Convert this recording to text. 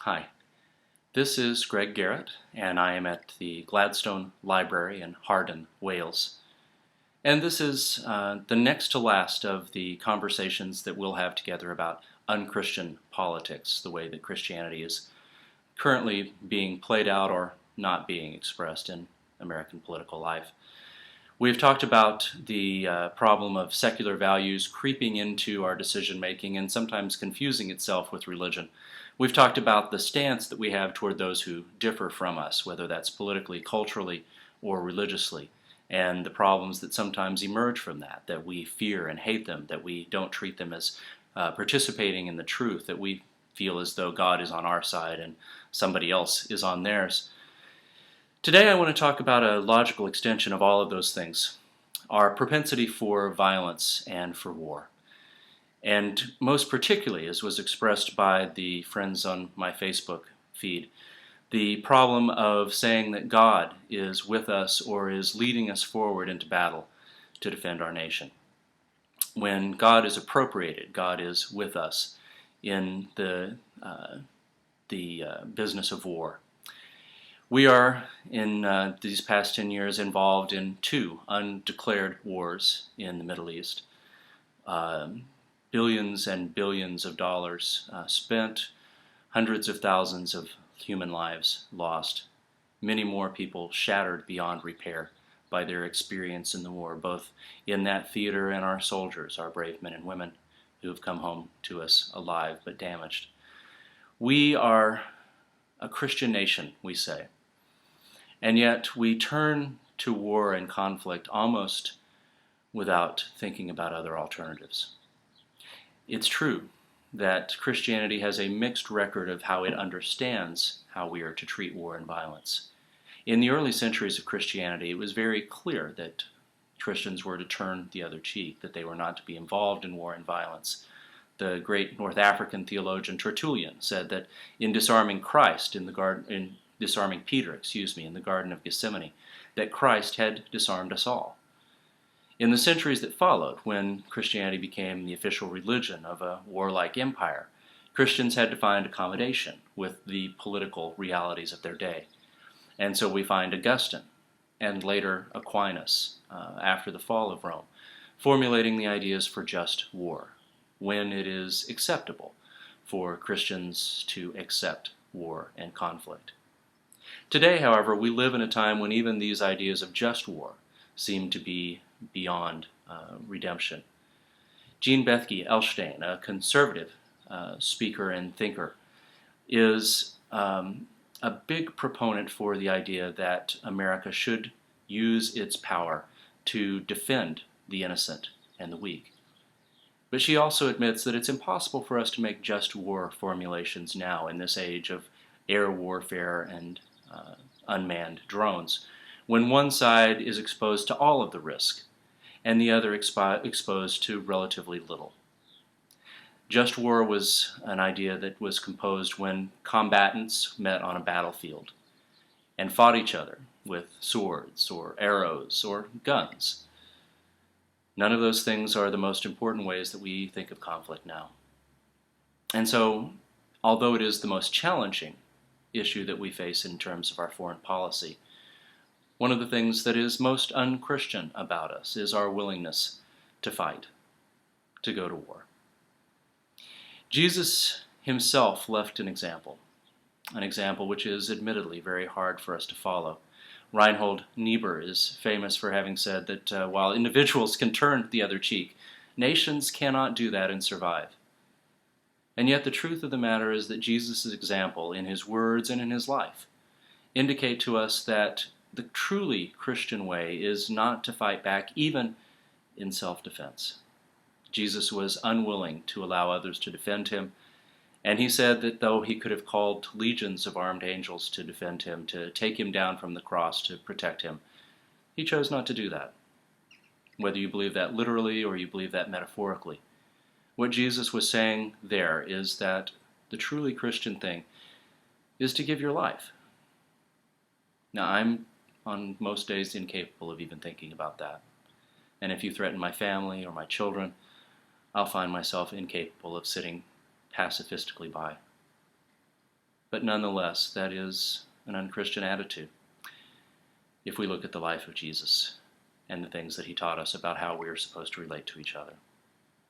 Hi, this is Greg Garrett, and I am at the Gladstone Library in Harden, Wales. And this is the next to last of the conversations that we'll have together about unchristian politics, the way that Christianity is currently being played out or not being expressed in American political life. We've talked about the problem of secular values creeping into our decision making and sometimes confusing itself with religion. We've talked about the stance that we have toward those who differ from us, whether that's politically, culturally, or religiously, and the problems that sometimes emerge from that we fear and hate them, that we don't treat them as participating in the truth, that we feel as though God is on our side and somebody else is on theirs. Today I want to talk about a logical extension of all of those things, our propensity for violence and for war. And most particularly, as was expressed by the friends on my Facebook feed, the problem of saying that God is with us or is leading us forward into battle to defend our nation. When God is appropriated, God is with us in the business of war. We are, in these past 10 years, involved in 2 undeclared wars in the Middle East. Billions and billions of dollars spent, hundreds of thousands of human lives lost, many more people shattered beyond repair by their experience in the war, both in that theater and our soldiers, our brave men and women who have come home to us alive but damaged. We are a Christian nation, we say, and yet we turn to war and conflict almost without thinking about other alternatives. It's true that Christianity has a mixed record of how it understands how we are to treat war and violence. In the early centuries of Christianity, it was very clear that Christians were to turn the other cheek, that they were not to be involved in war and violence. The great North African theologian Tertullian said that in disarming Peter, in the Garden of Gethsemane, that Christ had disarmed us all. In the centuries that followed, when Christianity became the official religion of a warlike empire, Christians had to find accommodation with the political realities of their day. And so we find Augustine, and later Aquinas, after the fall of Rome, formulating the ideas for just war, when it is acceptable for Christians to accept war and conflict. Today, however, we live in a time when even these ideas of just war seem to be beyond redemption. Jean Bethke Elshtain, a conservative speaker and thinker, is a big proponent for the idea that America should use its power to defend the innocent and the weak. But she also admits that it's impossible for us to make just war formulations now in this age of air warfare and unmanned drones, when one side is exposed to all of the risk and the other exposed to relatively little. Just war was an idea that was composed when combatants met on a battlefield and fought each other with swords or arrows or guns. None of those things are the most important ways that we think of conflict now. And so, although it is the most challenging issue that we face in terms of our foreign policy, one of the things that is most unchristian about us is our willingness to fight, to go to war. Jesus himself left an example which is admittedly very hard for us to follow. Reinhold Niebuhr is famous for having said that while individuals can turn the other cheek, nations cannot do that and survive. And yet the truth of the matter is that Jesus' example in his words and in his life indicate to us that the truly Christian way is not to fight back even in self-defense. Jesus was unwilling to allow others to defend him, and he said that though he could have called legions of armed angels to defend him, to take him down from the cross to protect him, he chose not to do that. Whether you believe that literally or you believe that metaphorically, what Jesus was saying there is that the truly Christian thing is to give your life. Now, I'm on most days incapable of even thinking about that. And if you threaten my family or my children, I'll find myself incapable of sitting pacifistically by. but nonetheless, that is an unchristian attitude if we look at the life of Jesus and the things that he taught us about how we are supposed to relate to each other.